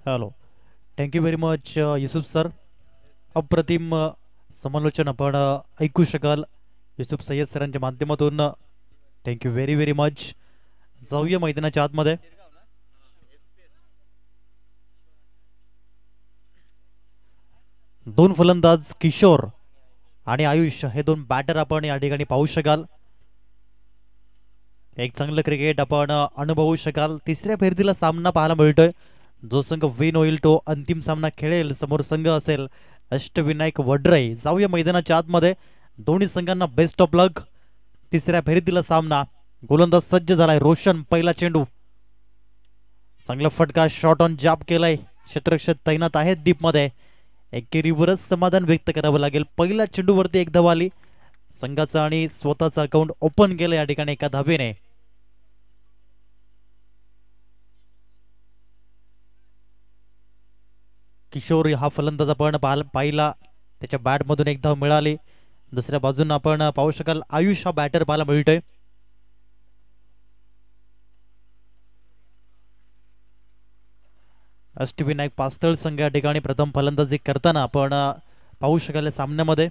Hello. Thank you very much Yusuf sir. अप्रतिम समालोचन आपण ऐकू शकाल युसुफ सय्यद सरांच्या माध्यमातून. Thank you very very much. जाऊया मैदानाच्या आतमध्ये. दोन फलंदाज किशोर आणि आयुष हे दोन बॅटर आपण या ठिकाणी पाहू शकाल. एक चांगलं क्रिकेट आपण अनुभवू शकाल. तिसऱ्या फेरीला सामना पाहायला मिळतोय. जो संघ विन होईल तो अंतिम सामना खेळेल. समोर संघ असेल अष्टविनायक वडराई. जाऊया मैदानाच्या आतमध्ये. दोन्ही संघांना बेस्ट ऑफ लक. तिसऱ्या फेरीतील सामना. गोलंदाज सज्ज झालाय रोशन. पहिला चेंडू. चांगला फटका शॉट ऑन जॅब केलाय. क्षेत्ररक्षक तैनात आहेत डीप मध्ये. एकेरीवरच समाधान व्यक्त करावं लागेल. पहिल्या चेंडूवरती एक धाव आली. संघाचा आणि स्वतःचा अकाउंट ओपन केलं या ठिकाणी एका धावेने. किशोर हा फलंदाज आपण पाहिला. त्याच्या बॅट मधून एक धाव मिळाली. दुसऱ्या बाजूने आपण पाहू शकाल आयुष हा बॅटर पाहायला मिळतोय. अष्टविनायक पास्तळ संघ या ठिकाणी प्रथम फलंदाजी करताना आपण पाहू शकाल सामन्यामध्ये.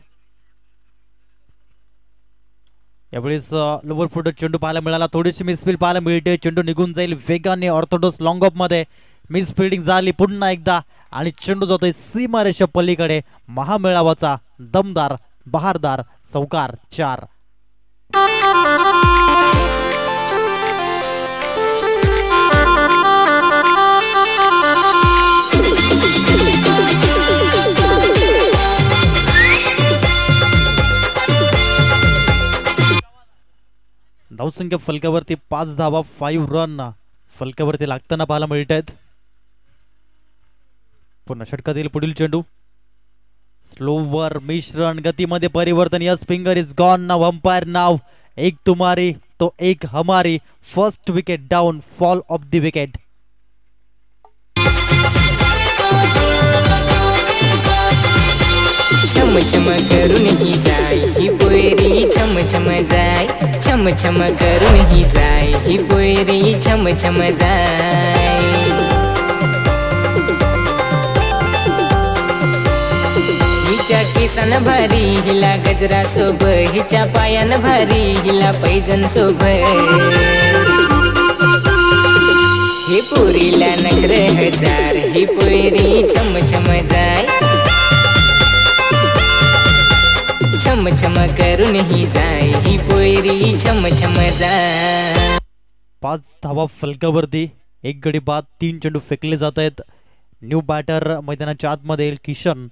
यावेळेस लोवर फुट चेंडू पाहायला मिळाला. थोडीशी मिसफील्ड पाहायला मिळते. चेंडू निघून जाईल वेगाने. ऑर्थोडॉक्स लॉंग ऑफ मध्ये मिस फिल्डिंग झाली पुन्हा एकदा आणि चेंडू जातोय सीमारेषा पलीकडे. महामेळावाचा दमदार बहारदार चौकार. 4. धावसंख्या फलकावरती 5 धावा. 5 रन फलकावरती लागताना पाहायला मिळत आहेत. पुन्हा षटकात येईल पुढील चेंडू. स्लोवर मिश्रण गतीमध्ये परिवर्तन. Yes finger is gone now. Umpire now. एक तुम्हारी तो एक हमारी. First wicket down. Fall of the wicket. छम छम करून ही जाय ही पोयरी. छम छम जाय. छम छम करून ही जाय ही पोयरी. छम छम जाय. हिच्या केसान भारी हिला गजरा सोब. हिच्या पायान भारी हिला पैजन सोब. ही पोरीला नखर हजार ही पोयरी. छम छम जाय. छम छम करून ही जाय ही पोयरी. छम छम जाय. 5 धावा फलकावरती. एक गडी बाद. 3 चेंडू फेकले जात आहेत. न्यू बॅटर मैदानाच्या आतमध्ये येईल किशन.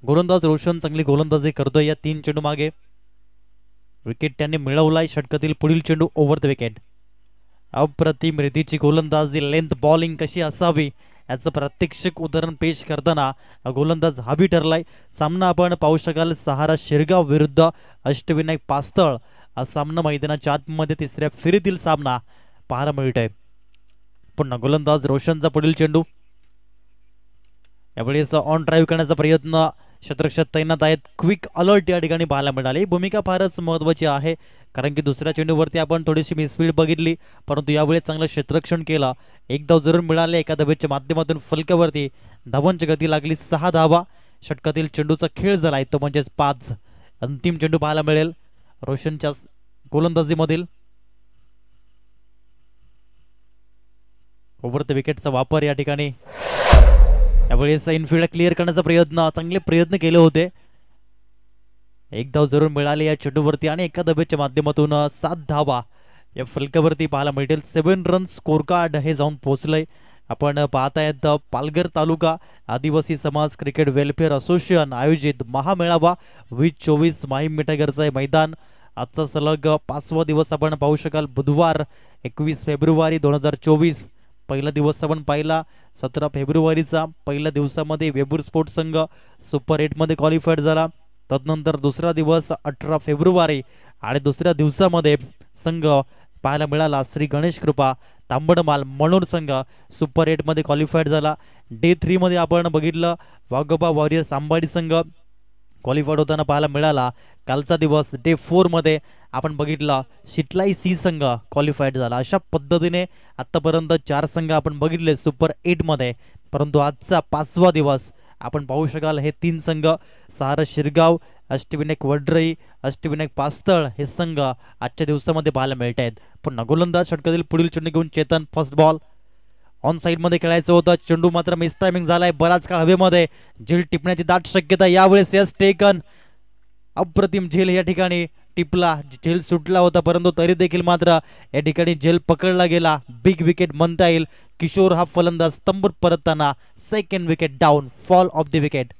गोलंदाज रोशन चांगली गोलंदाजी करतोय या 3 चेंडू मागे. विकेट त्यांनी मिळवलाय. षटकातील पुढील चेंडू ओव्हर द विकेट. अप्रतिम रीतीची गोलंदाजी. लेंथ बॉलिंग कशी असावी याचं प्रात्यक्षिक उदाहरण पेश करताना गोलंदाज हवी ठरलाय. सामना आपण पाहू शकाल सहारा शिरगाव विरुद्ध अष्टविनायक पास्तळ. हा सामना मैदानाच्या आतमध्ये तिसऱ्या फेरीतील सामना पाहायला मिळत आहे. पुन्हा गोलंदाज रोशनचा पुढील चेंडू. यावेळेस ऑन ड्राईव्ह करण्याचा प्रयत्न. क्षेत्ररक्षक तैनात आहेत. क्विक अलर्ट या ठिकाणी पाहायला मिळाली. भूमिका फारच महत्वाची आहे कारण की दुसऱ्या चेंडूवरती आपण थोडीशी मिसफील्ड बघितली परंतु यावेळी चांगलं क्षेत्ररक्षण केलं. एक धाव जरूर मिळाले. एका धावेच्या माध्यमातून फलकावरती धावांची गती लागली. 6 धावा. षटकातील चेंडूचा खेळ झालाय तो म्हणजेच 5. अंतिम चेंडू पाहायला मिळेल रोशनच्या गोलंदाजीमधील. ओव्हर द विकेटचा वापर या ठिकाणी. यावेळेस इनफिल्ड क्लिअर करण्याचा प्रयत्न. चांगले प्रयत्न केले होते. एक धाव जरूर मिळाली या चेंडूवरती आणि एका धावेच्या माध्यमातून 7 धावा या फलकावरती पाहायला मिळतील. 7 रन स्कोर कार्ड हे जाऊन पोहोचलंय. आपण पाहतायत पालघर तालुका आदिवासी समाज क्रिकेट वेलफेअर असोसिएशन आयोजित महामेळावा 2024 माहीम मिठागरचं मैदान. आजचा सलग 5वा दिवस आपण पाहू शकाल. बुधवार 21 फेब्रुवारी 2024. पहिला दिवस आपण पाहिला 17 फेब्रुवारीचा. पहिल्या दिवसामध्ये वेबूर स्पोर्ट्स संघ सुपर 8 मध्ये क्वालिफाईड झाला. तदनंतर दुसरा दिवस 18 फेब्रुवारी आणि दुसऱ्या दिवसामध्ये संघ पाहायला मिळाला श्री गणेश कृपा तांबडमाल मनोर संघ सुपर 8 मध्ये क्वालिफाईड झाला. डे 3 मध्ये आपण बघितलं वाघोबा वॉरियर्स आंबाडी संघ क्वालिफाईड होताना पाहायला मिळाला. कालचा दिवस डे 4 मध्ये आपण बघितलं शिटलाई सी संघ क्वालिफाईड झाला. अशा पद्धतीने आत्तापर्यंत 4 संघ आपण बघितले सुपर 8 मध्ये, परंतु आजचा 5वा दिवस आपण पाहू शकाल हे 3 संघ सहारा शिरगाव, अष्टविनायक वडरई, अष्टविनायक पास्तळ हे संघ आजच्या दिवसामध्ये पाहायला मिळत आहेत. पुन्हा गोलंदाज षटकातील पुढील चेंडू घेऊन Chetan. First ball on side मध्ये खेळायचं होतं. चेंडू मात्र मिस टायमिंग झालाय. बराच काळ हवेमध्ये झेल टिपण्याची दाट शक्यता. यावेळेस यस टेकन. अप्रतिम झेल या ठिकाणी टिपला. झेल सुटला होता परंतु तरी देखील मात्र या ठिकाणी झेल पकडला गेला. बिग विकेट म्हणता येईल. किशोर हा फलंदाज स्तंभ परतताना. Second wicket down. Fall of the wicket.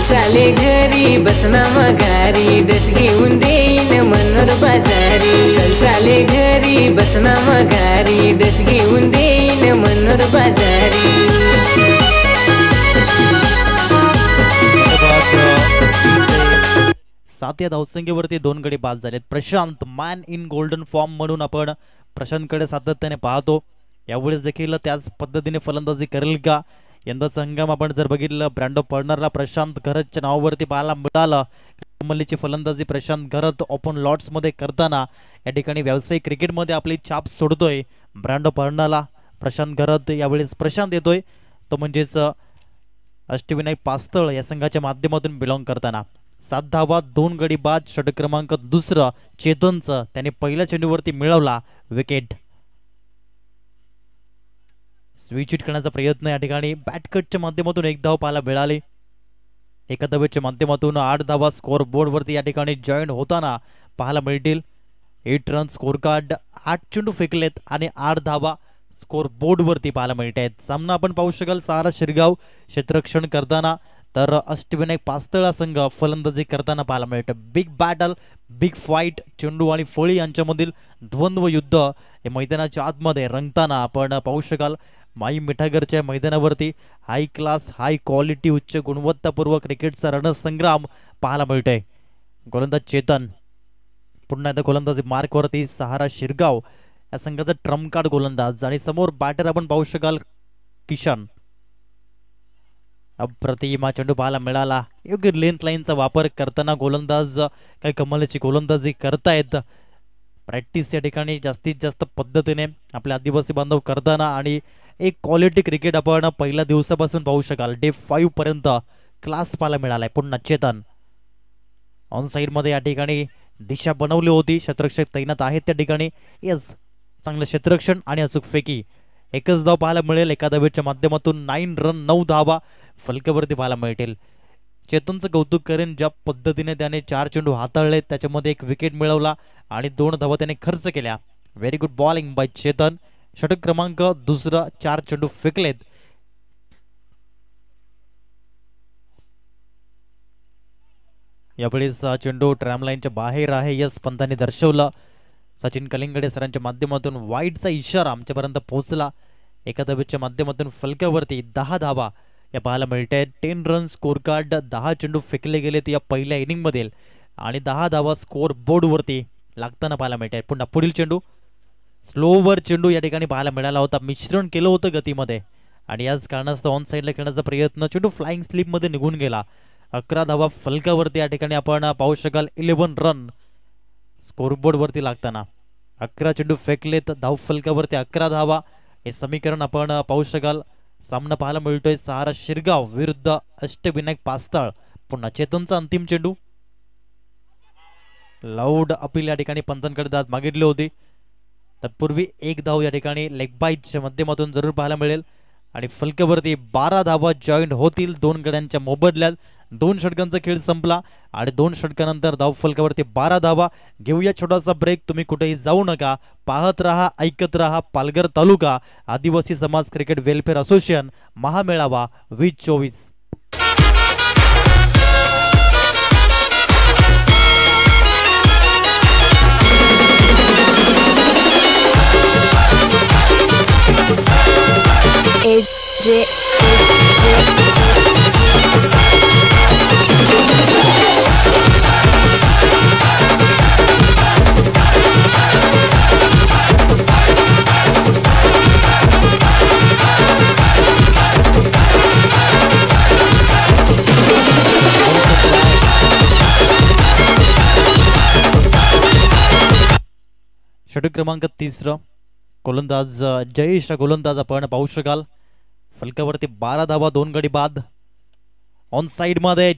चाले घरी बसना मगारी डस घेऊन देईन मनोर बाजारी. चाले घरी बसना मगारी डस घेऊन देईन मनोर बाजारी. 7 या धावसंख्येवरती 2 गडी बाद झालेत. Prashant man in golden form म्हणून आपण प्रशांतकडे सातत्याने पाहतो. यावेळेस देखील त्याच पद्धतीने फलंदाजी करेल का? यंदाचा हंगाम आपण जर बघितलं ब्रँडो पर्नरला प्रशांत घरतच्या नावावरती पाहायला मिळालं. मल्लीची फलंदाजी प्रशांत घरत ओपन लॉट्स मध्ये करताना या ठिकाणी व्यावसायिक क्रिकेटमध्ये आपली छाप सोडतोय. ब्रँडो पर्नरला प्रशांत घरत यावेळेस प्रशांत येतोय, तो म्हणजेच अष्टविनायक पास्तळ या संघाच्या माध्यमातून बिलॉंग करताना. 7 धावा 2 गडी बाद. षटक क्रमांक 2 चेतनचं त्याने पहिल्या चेंडूवरती मिळवला विकेट. स्विच हिट करण्याचा प्रयत्न या ठिकाणी बॅट कटच्या माध्यमातून 1 धाव पाहायला मिळाली. एका धावेच्या माध्यमातून 8 धावा स्कोअर बोर्डवरती या ठिकाणी जॉईन होताना पाहायला मिळतील. 8 रन स्कोर कार्ड. 8 चेंडू फेकलेत आणि 8 धावा स्कोर बोर्डवरती पाहायला मिळत आहेत. सामना आपण पाहू शकाल सहारा शिरगाव क्षेत्ररक्षण करताना तर अष्टविनायक पास्तळा संघ फलंदाजी करताना पाहायला मिळतं. Big battle, big fight. चेंडू आणि फळी यांच्यामधील द्वंद्व युद्ध हे मैदानाच्या आतमध्ये रंगताना आपण पाहू शकाल. माई मिठागरच्या मैदानावरती हाय क्लास, हाय क्वालिटी, उच्च गुणवत्तापूर्वक क्रिकेटचा रणसंग्राम पाहायला मिळतोय. गोलंदाज चेतन पुन्हा एकदा गोलंदाजी मार्कवरती. सहारा शिरगाव या संघाचा ट्रम्प कार्ड गोलंदाज आणि समोर बॅटर आपण पाहू शकाल किशन. अप्रतिम चेंडू पाहायला मिळाला. योग्य लेंथ लाईनचा वापर करताना गोलंदाज काही कमालीची गोलंदाजी करतायत. प्रॅक्टिस या ठिकाणी जास्तीत जास्त पद्धतीने आपले आदिवासी बांधव करताना आणि एक क्वालिटी क्रिकेट आपण पहिल्या दिवसापासून पाहू शकाल. डे 5 पर्यंत क्लास पाहायला मिळालाय. पुन्हा चेतन ऑन साइड मध्ये या ठिकाणी दिशा बनवली होती. क्षेत्ररक्षक तैनात आहेत त्या ठिकाणी. येस, चांगलं क्षेत्ररक्षण आणि अचूक फेकी. 1च धाव पाहायला मिळेल. एका धावेच्या माध्यमातून 9 रन 9 धावा फलकावरती पाहायला मिळतील. चेतनचं कौतुक करेन ज्या पद्धतीने त्याने 4 चेंडू हाताळले, त्याच्यामध्ये 1 विकेट मिळवला आणि 2 धावा त्याने खर्च केल्या. Very good bowling bye Chetan. षटक क्रमांक 2 4 चेंडू फेकलेत. यावेळी चेंडू ट्रॅमलाईनच्या बाहेर आहे. यस पंतांनी दर्शवलं. सचिन कलिंगडे सरांच्या माध्यमातून वाईडचा इशारा आमच्यापर्यंत पोहोचला. एका धावेच्या माध्यमातून फलकावरती 10 धावा या पाहायला मिळते. 10 रन स्कोर कार्ड. 10 चेंडू फेकले गेलेत या पहिल्या इनिंग मधील आणि 10 धावा स्कोर बोर्डवरती लागताना पाहायला मिळते. पुन्हा पुढील चेंडू स्लोवर चेंडू या ठिकाणी पाहायला मिळाला होता. मिश्रण केलं होतं गतीमध्ये आणि याच कारणास्तव ऑन साइडला खेळण्याचा प्रयत्न. चेंडू फ्लाइंग स्लिप मध्ये निघून गेला. 11 धावा फलकावरती या ठिकाणी आपण पाहू शकाल. 11 रन स्कोरबोर्ड वरती लागताना 11 चेंडू फेकलेत. धाव फलकावरती 11 धावा. हे समीकरण आपण पाहू शकाल. सामना पाहायला मिळतोय सहारा शिरगाव विरुद्ध अष्टविनायक पास्तळ. पुन्हा चेतनचा अंतिम चेंडू. लाऊड अपील या ठिकाणी पंतांकडे दाद मागितली होती. तत्पूर्वी 1 धाव या ठिकाणी लेग बाईटच्या माध्यमातून जरूर पाहायला मिळेल आणि फलकावरती 12 धावा जॉईंट होतील 2 गड्यांच्या मोबदल्यात. 2 षटकांचा खेळ संपला आणि 2 षटकानंतर धाव फलकावरती 12 धावा. घेऊया छोटासा ब्रेक. तुम्ही कुठेही जाऊ नका. पाहत रहा, ऐकत रहा. पालघर तालुका आदिवासी समाज क्रिकेट वेलफेअर असोसिएशन महामेळावा 2024. षटक क्रमांक 3, गोलंदाज जयेश गोलंदाज आपण पाहू शकाल. फलकावरती 12 धावा, 2 गडी बाद. ऑन साइड मध्ये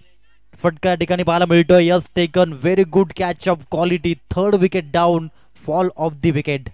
फटका ठिकाणी पाहायला मिळतोय. Yes taken, very good catch of quality. 3rd wicket down, fall of the wicket.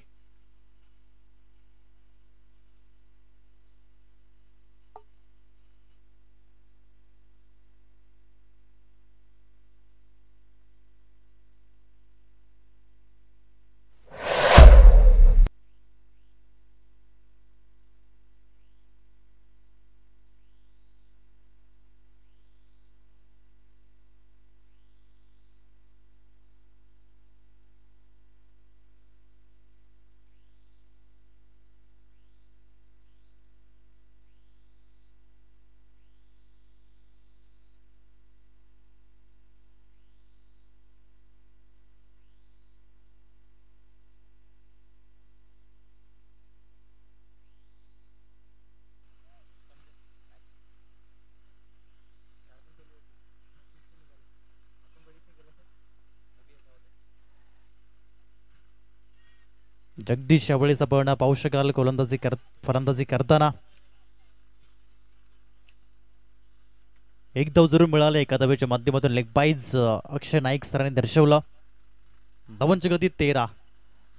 Jagdish यावेळेस आपण पाहू शकाल फलंदाजी करताना. एक धाव जरूर मिळाले एका धावेच्या माध्यमातून. लेग बाईज अक्षय नाईक सरांनी दर्शवलं. धावांची गती 13.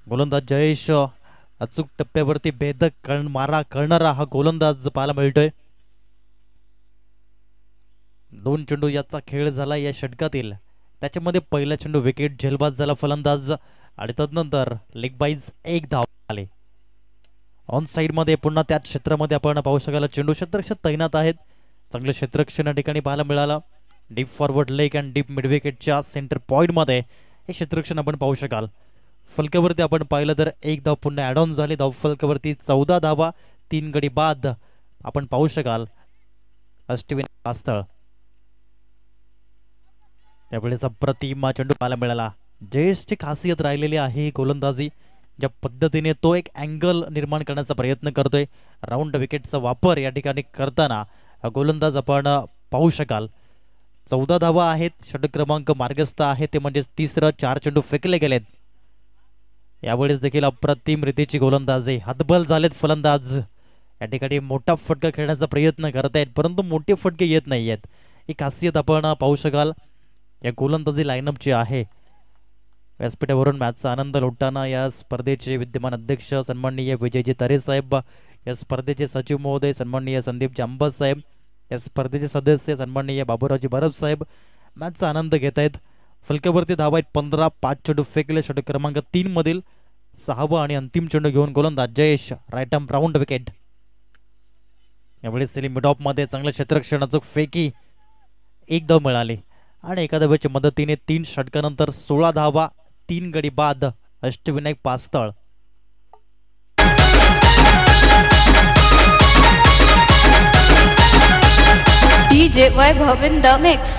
गोलंदाज जयेश अचूक टप्प्यावरती भेदक मारा करणारा हा गोलंदाज पाहायला मिळतोय. 2 चेंडू याचा खेळ झाला या षटकातील. त्याच्यामध्ये पहिला चेंडू विकेट झेलबाद झाला फलंदाज आणि तदनंतर लेग बाईज 1 धाव आले. ऑन साइड मध्ये पुन्हा त्याच क्षेत्रामध्ये आपण पाहू शकाल चेंडू क्षेत्ररक्षक तैनात आहेत. चांगले क्षेत्ररक्षण या ठिकाणी पाहायला मिळालं. Deep forward leg and deep mid विकेटच्या सेंटर पॉइंट मध्ये हे क्षेत्ररक्षण आपण पाहू शकाल. फलकावरती आपण पाहिलं तर 1 धाव पुन्हा ॲड ऑन झाली. धाव फलकावरती 14 धावा, 3 गडी बाद आपण पाहू शकाल. अष्टविनायक पास्तळ यावेळेस अप्रतिम चेंडू पाहायला मिळाला. जयेशची खासियत राहिलेली आहे गोलंदाजी. ज्या पद्धतीने तो एक अँगल निर्माण करण्याचा प्रयत्न करतोय, राऊंड विकेटचा वापर या ठिकाणी करताना गोलंदाज आपण पाहू शकाल. 14 धावा आहेत. षटक क्रमांक मार्गस्थ आहे ते म्हणजे 3रं. 4 चेंडू फेकले गेलेत. यावेळेस देखील अप्रतिम रीतीची गोलंदाजी. हातबल झालेत फलंदाज. या ठिकाणी मोठा फटका खेळण्याचा प्रयत्न करत आहेत परंतु मोठे फटके येत नाही आहेत. ही खासियत आपण पाहू शकाल या गोलंदाजी लाईनअपची आहे. व्यासपीठावरून मॅचचा आनंद लुटताना या स्पर्धेचे विद्यमान अध्यक्ष सन्माननीय विजयजी तरे साहेब, या स्पर्धेचे सचिव महोदय सन्माननीय संदीप जांबा साहेब, या स्पर्धेचे सदस्य सन्माननीय बाबूरावजी बरब साहेब मॅचचा आनंद घेत आहेत. फलकावरती धावा आहेत 15. 5 चेंडू फेकले. षटक क्रमांक 3 मधील 6वा आणि अंतिम चेंडू घेऊन गोलंदाज Jayesh right arm round wicket. यावेळी सेली मिड ऑफ मध्ये चांगलं क्षेत्ररक्षणाचं फेकी. 1 धाव मिळाली आणि एका धावेच्या मदतीने 3 षटकानंतर 16 धावा, 3 गडी बाद. Ashtavinayak पास्तळ DJ Vaibhav in the mix.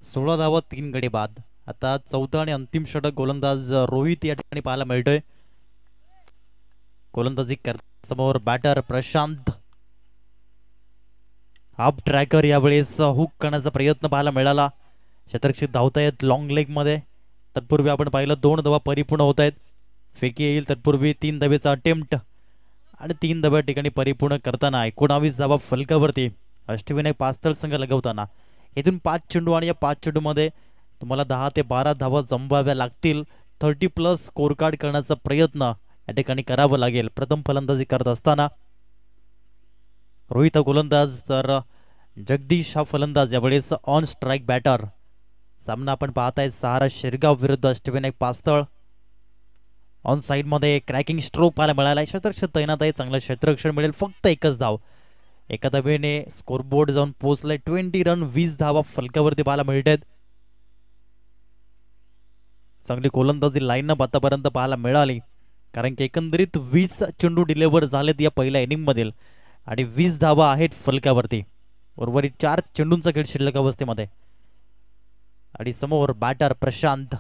सोळा धावा, 3 गडी बाद. आता 14 आणि अंतिम षटक गोलंदाज रोहित या ठिकाणी पाहायला मिळतोय. गोलंदाजी समोर बॅटर प्रशांत. हाफ ट्रॅकर यावेळेस हुक करण्याचा प्रयत्न पाहायला मिळाला. क्षेत्ररक्षक धावतायत लॉंग लेग मध्ये. तत्पूर्वी आपण पाहिलं 2 धावा परिपूर्ण होत आहेत. फेकी येईल तत्पूर्वी 3 धावेचा अटेम्प्ट आणि 3 धाव्या ठिकाणी परिपूर्ण करताना 19 धावा फलकावरती अष्टविनायक पास्तळ संघ लगवताना. इथून 5 चेंडू आणि या 5 चेंडू मध्ये तुम्हाला 10 ते 12 धावा जमवाव्या लागतील. 30+ स्कोर कार्ड करण्याचा प्रयत्न या ठिकाणी करावा लागेल. प्रथम फलंदाजी करत असताना रोहित गोलंदाज तर जगदीश हा फलंदाज यावेळेस ऑन स्ट्राईक बॅटर. सामना आपण पाहताय सहारा शिरगाव विरुद्ध अष्टविनायक पास्तळ. ऑन साइड मध्ये क्रॅकिंग स्ट्रोक पाहायला मिळाला. क्षेत्ररक्षक तैनात आहे, चांगलं क्षेत्ररक्षण मिळेल. फक्त एकच धाव एका धावेने स्कोरबोर्ड जाऊन पोहोचलाय. 20 रन 20 धावा फलकावरती पाहायला मिळतात. चांगली गोलंदाजी लाईनअप आतापर्यंत पाहायला मिळाली, कारण की एकंदरीत 20 चेंडू डिलिव्हर झालेत या पहिल्या इनिंग मधील आणि 20 धावा आहेत फलकावरती. उर्वरित 4 चेंडूंचा खेळ शिल्लक अवस्थेमध्ये आणि समोर बॅटर प्रशांत.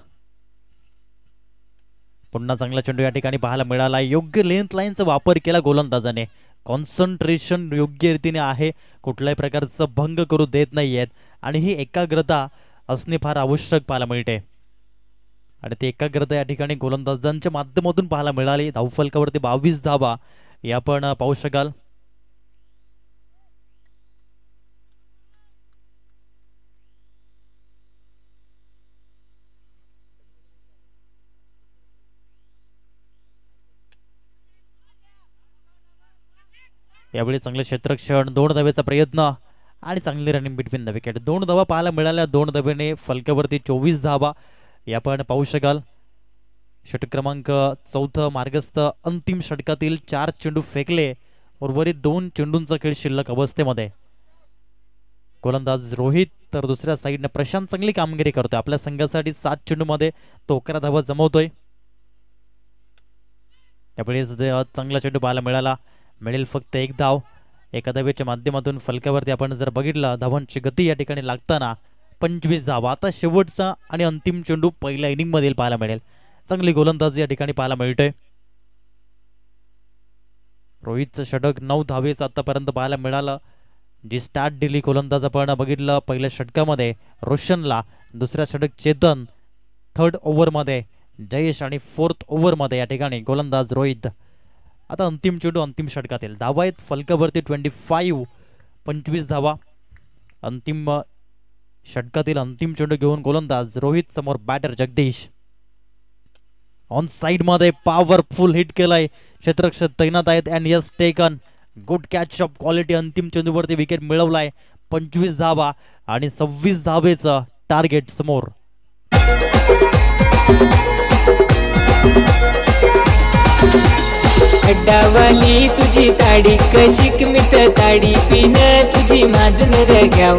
पुन्हा चांगला चेंडू या ठिकाणी पाहायला मिळाला. योग्य लेंथ लाईनचा वापर केला गोलंदाजाने. कॉन्सन्ट्रेशन योग्य रीतीने आहे, कुठल्याही प्रकारचं भंग करू देत नाहीयेत आणि ही एकाग्रता असणे फार आवश्यक पाहायला मिळते आणि ती एकाग्रता या ठिकाणी गोलंदाजांच्या माध्यमातून पाहायला मिळाली. धावफलकावरती 22 धावा हे आपण पाहू शकाल. यावेळी चांगले क्षेत्ररक्षण, 2 धावेचा प्रयत्न आणि चांगली रनिंग बिटवीन द विकेट. 2 धावा पाहायला मिळाल्या. 2 धावेने फलकावरती 24 धावा हे आपण पाहू शकाल. षटक क्रमांक 4 मार्गस्थ. अंतिम षटकातील 4 चेंडू फेकले. उर्वरित 2 चेंडूंचा खेळ शिल्लक अवस्थेमध्ये. गोलंदाज रोहित तर दुसऱ्या साईडने प्रशांत चांगली कामगिरी करतोय. आपल्या संघासाठी 7 चेंडूमध्ये तो 11 धावा जमवतोय. यावेळेस चांगला चेंडू पाहायला मिळाला. मिळेल फक्त 1 धाव. एका धावेच्या माध्यमातून फलकावरती आपण जर बघितलं धावांची गती या ठिकाणी लागताना 25 धावा. आता शेवटचा आणि अंतिम चेंडू पहिल्या इनिंग मधील पाहायला मिळेल. चांगली गोलंदाजी या ठिकाणी पाहायला मिळतोय. रोहितचं षटक 9 धावेचं आतापर्यंत पाहायला मिळालं. जी स्टार्ट दिली गोलंदाज आपण बघितलं पहिल्या षटकामध्ये रोशनला, दुसऱ्या षटक चेतन, 3rd ओव्हरमध्ये जयेश आणि 4th ओव्हरमध्ये या ठिकाणी गोलंदाज रोहित. आता अंतिम चेंडू अंतिम षटकातील. धावा आहेत फलकावरती 25 धावा. अंतिम षटकातील अंतिम चेंडू घेऊन गोलंदाज रोहित, समोर बॅटर जगदीश. ऑन साइड मध्ये पॉवरफुल हिट केलाय. क्षेत्ररक्षक तैनात आहेत and yes taken. Good catch of quality. अंतिम चेंडूवरती विकेट मिळवलाय. 25 धावा आणि 26 धावेचं टार्गेट समोर. अड्डावाली तुझी ताडी कशिक मित ताडी पिन तुझी माझन रग्याव.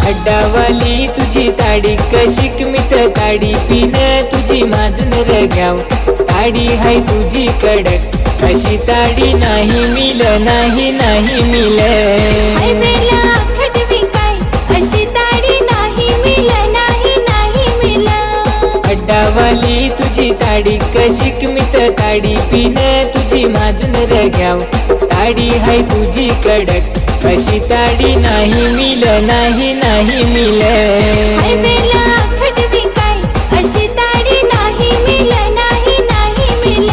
अड्डावाली तुझी ताडी कशिक मित ताडी पिन तुझी माझन रग्याव. ताडी हाय तुझी कडक अशी ताडी नाही मिल नाही नाही मिल. अशी ताडी नाही मिल नाही नाही मिल. अड्डावाली तुझी ताडी कशिक मित ताडी पिन तुझी माझन रग्याव. ताडी हाय तुझी कडक अशी ताडी नाही मिल नाही नाही मिल. अशी ताडी नाही मिल नाही नाही मिल.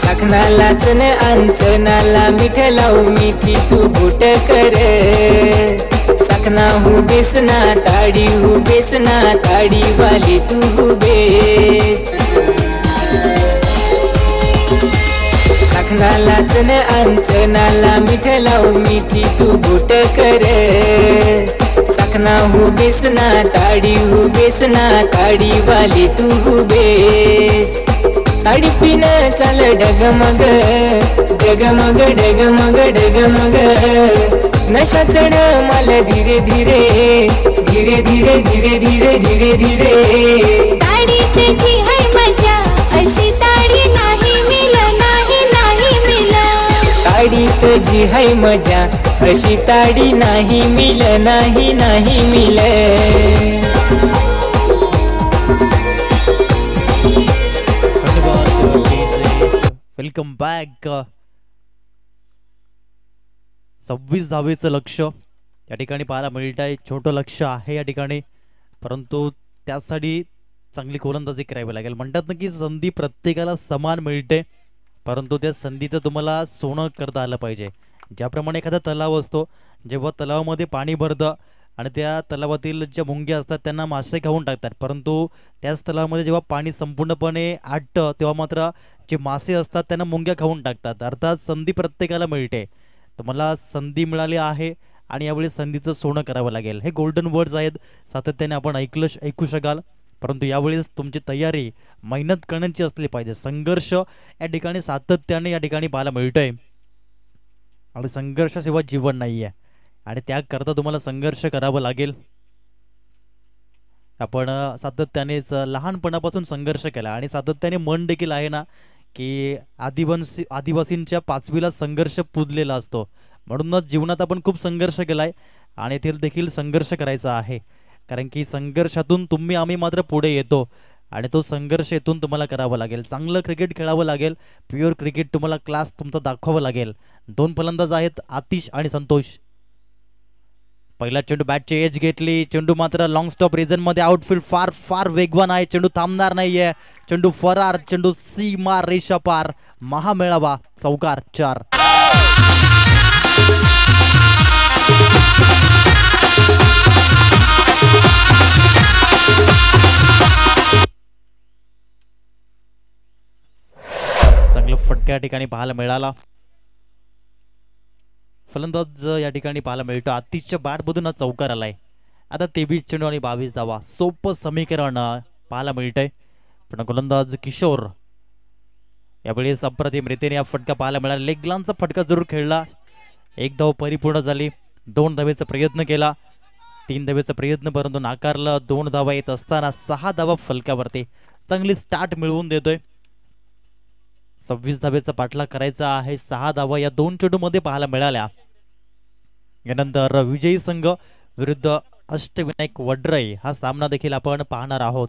चखनाला चन अंचनाला मिठ लावू मिठी तू बुट कर. चखना हूँ बेसना ताड़ी हूँ बेसना ताड़ी वाली तू हूँ बेस. चखनाला चन अंचनाला मिठ लावू मिठी तू बुट कर. चखना हूँ बेसना ताड़ी हूँ बेसना ताड़ी वाली तू हूँ बेस. ताडी पिन चाल डगमग डगमग डगमग डगमग. नशा चढ मला धीरे धीरे धीरे धीरे धीरे धीरे धीरे धीरे. ताडी त्याची है मजा अशी ताडी नाही मिल नाही नाही मिल. ताडी त्याची है मजा अशी ताडी नाही मिल नाही नाही मिल. Welcome back. 26 धावेचं लक्ष या ठिकाणी पाहायला मिळत आहे. छोटं लक्ष आहे या ठिकाणी, परंतु त्यासाठी चांगली गोलंदाजी करावी लागेल. म्हणतात ना की संधी प्रत्येकाला समान मिळते, परंतु त्या संधीचं तुम्हाला सोनं करता आलं पाहिजे. ज्याप्रमाणे एखादा तलाव असतो, जेव्हा तलावामध्ये पाणी भरतं आणि त्या तलावातील ज्या मुंग्या असतात त्यांना मासे खाऊन टाकतात, परंतु त्याच तलावामध्ये जेव्हा पाणी संपूर्णपणे आटतं तेव्हा मात्र जे मासे असतात त्यांना मुंग्या खाऊन टाकतात. अर्थात संधी प्रत्येकाला मिळते. तुम्हाला संधी मिळाली आहे आणि यावेळी संधीचं सोनं करावं लागेल. हे गोल्डन वर्ड्स आहेत, सातत्याने आपण ऐकू शकाल. परंतु यावेळेस तुमची तयारी मेहनत करण्याची असली पाहिजे. संघर्ष या ठिकाणी सातत्याने या ठिकाणी पाहायला मिळतोय आणि संघर्षाशिवाय जीवन नाही आहे आणि त्याकरता तुम्हाला संघर्ष करावा लागेल. आपण सातत्यानेच लहानपणापासून संघर्ष केला आणि सातत्याने मन देखील आहे ना की आदिवासींच्या 5वीला संघर्ष पुजलेला असतो. म्हणूनच जीवनात आपण खूप संघर्ष केलाय आणि येथील देखील संघर्ष करायचा आहे, कारण की संघर्षातून आम्ही मात्र पुढे येतो आणि तो संघर्ष येथून तुम्हाला करावा लागेल. चांगलं क्रिकेट खेळावं लागेल. प्युअर क्रिकेट तुम्हाला क्लास तुमचा दाखवावं लागेल. 2 फलंदाज आहेत, आतिश आणि संतोष. पहिला चेंडू बॅटची एज घेतली. चेंडू मात्र लॉंग स्टॉप रिजन मध्ये. आउटफील्ड फार फार वेगवान आहे. चेंडू थांबणार नाहीये. चेंडू फरार. चेंडू सीमा रेषा पार. महामेळावा. चौकार 4. चांगलं फटका या ठिकाणी पाहायला मिळाला. फलंदाज या ठिकाणी पाहायला मिळतो. आतिशच्या बॅटमधून हा चौकार आलाय. आता 23 चेंडू आणि 22 धावा. सोपं समीकरण पाहायला मिळतंय. पण गोलंदाज किशोर यावेळेस अप्रतिम रीतीने हा फटका पाहायला मिळाला. लेगलांचा फटका जरूर खेळला. 1 धाव परिपूर्ण झाली. 2 धावेचा प्रयत्न केला. 3 धावेचा प्रयत्न परंतु नाकारला. 2 धावा येत असताना 6 धावा फलकावरती. चांगली स्टार्ट मिळवून देतोय. 26 धावेचा पाठलाग करायचा आहे. 6 धावा या 2 चेंडूमध्ये पाहायला मिळाल्या. यानंतर विजयी संघ विरुद्ध अष्टविनायक वड्रई हा सामना देखील आपण पाहणार आहोत.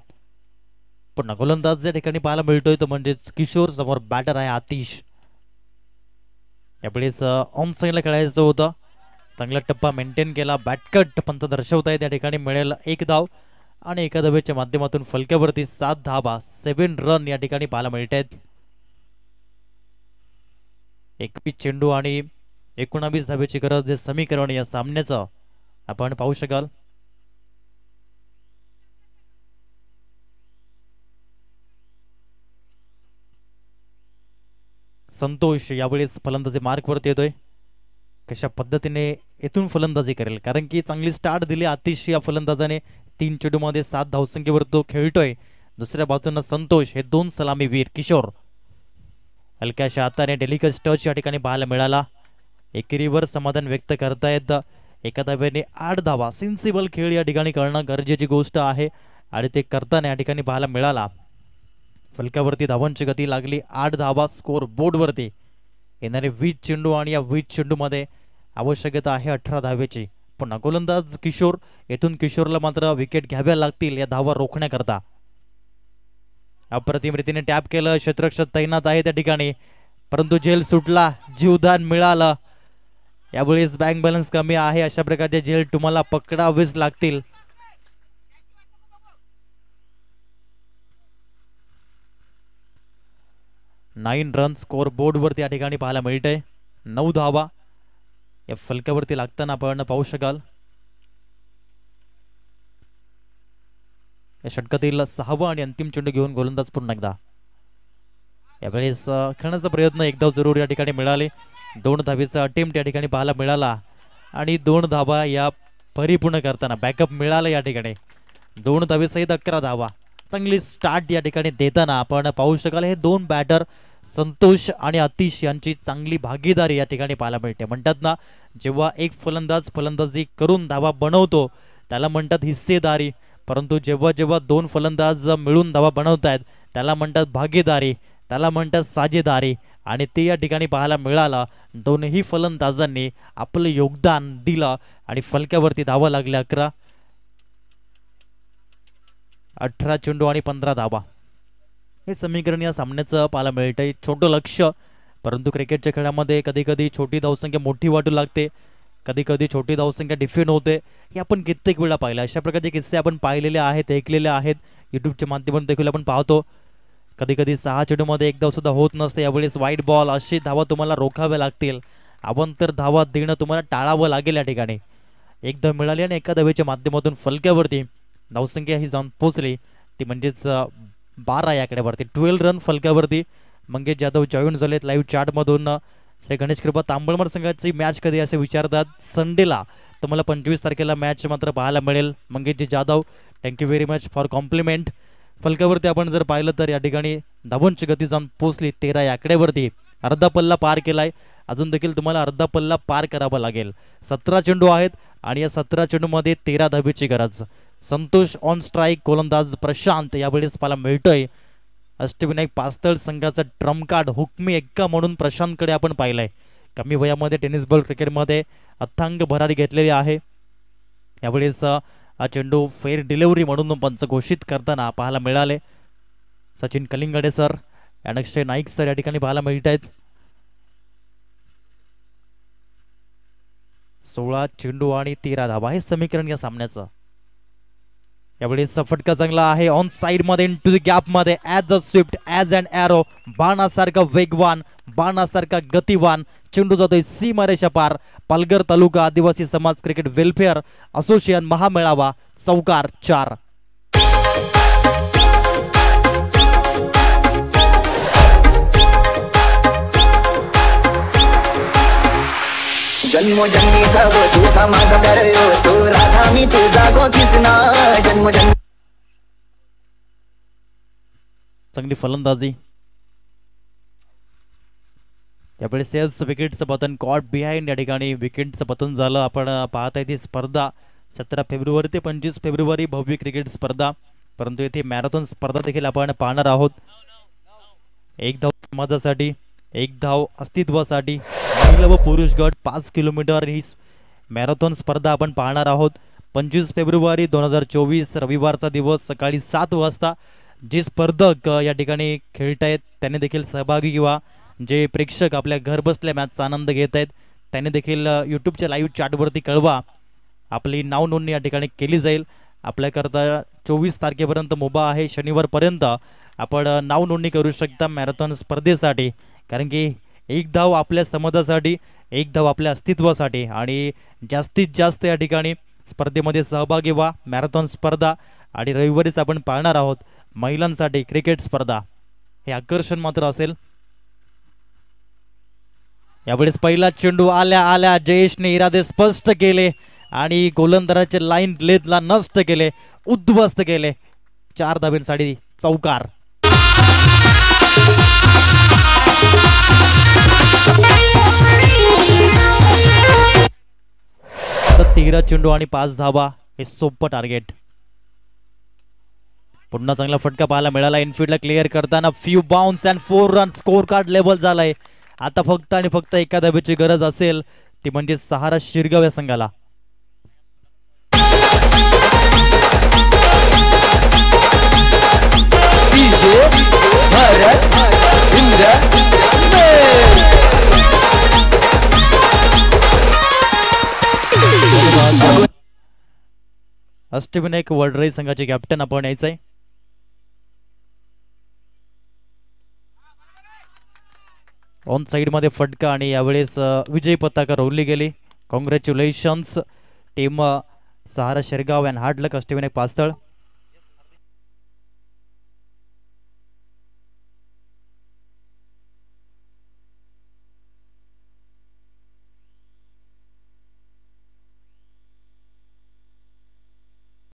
पुन्हा गोलंदाज या ठिकाणी पाहायला मिळतोय तो म्हणजेच किशोर. समोर बॅटर आहे आतिश. यावेळेस ऑन साईडला खेळायचं होतं. चांगला टप्पा मेंटेन केला. बॅटकट पंत दर्शवतायत. या ठिकाणी मिळेल 1 धाव आणि एका धावेच्या माध्यमातून फलक्यावरती 7 धावा 7 रन या ठिकाणी पाहायला मिळत आहेत. 21 चेंडू आणि 19 धावेची गरज. हे समीकरण या सामन्याचं आपण पाहू शकाल. संतोष यावेळेस फलंदाजी मार्कवरती येतोय. कशा पद्धतीने येथून फलंदाजी करेल, कारण की चांगली स्टार्ट दिली आतिश या फलंदाजाने. 3 चेंडूमध्ये 7 धावसंख्येवर तो खेळतोय. दुसऱ्या बाजूने संतोष. हे 2 सलामीवीर. किशोर हलक्याशा हाताने डेलिकेट टच या ठिकाणी पाहायला मिळाला. एकेरीवर समाधान व्यक्त करतायत. एका धाव्याने 8 धावा. सेन्सिबल खेळ या ठिकाणी करणं गरजेची गोष्ट आहे आणि ते करताना या ठिकाणी पाहायला मिळाला. फलकावरती धावांची गती लागली. 8 धावा स्कोर बोर्डवरती. येणारे 20 चेंडू आणि या 20 चेंडूमध्ये आवश्यकता आहे 18 धावेची. पुन्हा गोलंदाज किशोर. येथून किशोरला मात्र विकेट घ्याव्या लागतील या धावा रोखण्याकरता. अप्रतिम रीतीने टॅप केलं. क्षेत्ररक्षक तैनात आहे त्या ठिकाणी, परंतु झेल सुटला. जीवदान मिळालं. यावेळेस बँक बॅलन्स कमी आहे. अशा प्रकारचे झेल तुम्हाला पकडावेच लागतील. नाईन रन स्कोर बोर्डवरती या ठिकाणी पाहायला मिळतंय. 9 धावा या फलकावरती लागताना आपण पाहू शकाल. या षटकातील 6वा आणि अंतिम चेंडू घेऊन गोलंदाज पुन्हा एकदा. यावेळेस खेळण्याचा प्रयत्न 1 धाव जरूर या ठिकाणी मिळाले. 2 धावेचा अटेम्प्ट या ठिकाणी पाहायला मिळाला आणि 2 धावा या परिपूर्ण करताना बॅकअप मिळाला या ठिकाणी. 2 धावेसहित 11 धावा. चांगली स्टार्ट या ठिकाणी देताना आपण पाहू शकाल. हे 2 बॅटर संतोष आणि आतिश यांची चांगली भागीदारी या ठिकाणी पाहायला मिळते. म्हणतात ना, जेव्हा एक फलंदाज फलंदाजी करून धावा बनवतो त्याला म्हणतात हिस्सेदारी, परंतु जेव्हा जेव्हा 2 फलंदाज मिळून धावा बनवतायत त्याला म्हणतात भागीदारी, त्याला म्हणतात साझेदारी. आणि ते या ठिकाणी पाहायला मिळालं. दोन्ही फलंदाजांनी आपलं योगदान दिलं आणि फलक्यावरती धावा लागल्या 11. 18 चेंडू आणि 15 धावा. हे समीकरण या सामन्याचं पाहायला मिळतंय. छोटं लक्ष, परंतु क्रिकेटच्या खेळामध्ये कधी कधी छोटी धावसंख्या मोठी वाटू लागते, कधी कधी छोटी धावसंख्या डिफेंड होते, हे आपण कित्येक वेळा पाहिलं. अशा प्रकारचे किस्से आपण पाहिलेले आहेत, ऐकलेले आहेत, यूट्यूबच्या माध्यमातून देखील आपण पाहतो. कधी कधी 6 चेंडूमध्ये एक धाव सुद्धा होत नसते. यावेळेस वाईट बॉल, अशी धावा तुम्हाला रोखाव्या लागतील. आपण तर धावा देणं तुम्हाला टाळावं लागेल. या ठिकाणी एक धाव मिळाली आणि एका धावेच्या माध्यमातून फलक्यावरती धावसंख्या ही जाऊन पोचली, ती म्हणजेच 12 या आकड्यावरती. 12 रन फलक्यावरती मंगेश जाधव जॉईन झालेत लाईव्ह चॅटमधून. श्री गणेश कृपा तांबळमर संघाची मॅच कधी असे विचारतात. संडेला तुम्हाला 25 तारखेला मॅच मात्र पाहायला मिळेल. Mangeshji Jadhav, thank you very much for compliment. फलकावरती आपण जर पाहिलं तर या ठिकाणी धावांची गती जाऊन पोचली 13 या आकड्यावरती. अर्धा पल्ला पार केलाय, अजून देखील तुम्हाला अर्धा पल्ला पार करावा लागेल. 17 चेंडू आहेत आणि या 17 चेंडूमध्ये 13 धावेची गरज. संतोष ऑन स्ट्राईक, गोलंदाज प्रशांत यावेळेस पाहायला मिळतोय. अष्टविनायक पास्तळ संघाचा ट्रम्प कार्ड हुकमी एक्का म्हणून प्रशांतकडे आपण पाहिलंय. कमी वयामध्ये टेनिस बॉल क्रिकेटमध्ये अथांग भरारी घेतलेली आहे. यावेळेस हा चेंडू फेअर डिलिव्हरी म्हणून पंच घोषित करताना पाहायला मिळाले. सचिन कलिंगडे सर, अक्षय नाईक सर या ठिकाणी पाहायला मिळत आहेत. 16 चेंडू आणि 13 धावा हे समीकरण या सामन्याचं. यावेळेस फटका चांगला आहे ऑन साइड मध्ये, इनटू द गॅप मध्ये, as a swift, as an arrow, बाणासारखा वेगवान, बाणासारखा गतिवान चेंडू जातोय सीमारेषा पार. पालघर तालुका आदिवासी समाज क्रिकेट वेलफेअर असोसिएशन महामेळावा, चौकार 4. जन्मोजन्मीचा गो तुझा माझा प्यार तो राधा मी तुझा गो किसना जन्मोजन्मी. चांगली फलंदाजी. यावेळेस सेल्स विकेटचं पतन, कॉट बिहाइंड या ठिकाणी विकेटचं पतन झालं. आपण पाहत आहे ती स्पर्धा 17 फेब्रुवारी ते 25 फेब्रुवारी भव्य क्रिकेट स्पर्धा, परंतु येथे मॅरेथॉन स्पर्धा देखील आपण पाहणार आहोत. एक धाव समाजासाठी, एक धाव अस्तित्वासाठी. महिला व पुरुष गट 5 किलोमीटर ही मॅरेथॉन स्पर्धा आपण पाहणार आहोत. 25 फेब्रुवारी 2024 रविवारचा दिवस सकाळी 7 वाजता. जे स्पर्धक या ठिकाणी खेळत आहेत त्यांनी देखील सहभागी किंवा जे प्रेक्षक आपल्या घर बसल्या मॅचचा आनंद घेत आहेत त्यांनी देखील यूट्यूबच्या लाईव्ह चॅटवरती कळवा. आपली नाव नोंदणी या ठिकाणी केली जाईल. आपल्याकरता 24 तारखेपर्यंत मुभा आहे. शनिवारपर्यंत आपण नाव नोंदणी करू शकता मॅरेथॉन स्पर्धेसाठी, कारण की एक धाव आपल्या समाजासाठी, एक धाव आपल्या अस्तित्वासाठी. आणि जास्तीत जास्त या ठिकाणी स्पर्धेमध्ये सहभागी व्हा. मॅरेथॉन स्पर्धा आणि रविवारीच आपण पाहणार आहोत महिलांसाठी क्रिकेट स्पर्धा. हे आकर्षण मात्र असेल. यावेळेस पहिला चेंडू आल्या आल्या जयेशने इरादे स्पष्ट केले आणि गोलंदाजाचे लाईन लेदला नष्ट केले, उद्ध्वस्त केले. 4 धावांसाठी चौकार. 13 चेंडू आणि 5 धावा हे सोपं टार्गेट. पुन्हा चांगला फटका पाहायला मिळाला इनफील्डला क्लिअर करताना. Few bounce and 4 run score card level झालाय. आता फक्त आणि फक्त एका धावेची गरज असेल, ती म्हणजे सहारा शिरगाव या संघाला. अष्टविनायक वडराई संघाचे कॅप्टन आपण यायचंय. ऑन साइड मध्ये फटका आणि यावेळेस विजय पताका रोवली गेली. Congratulations team Sahara Shirgaon and hard luck Ashtavinayak पास्तळ.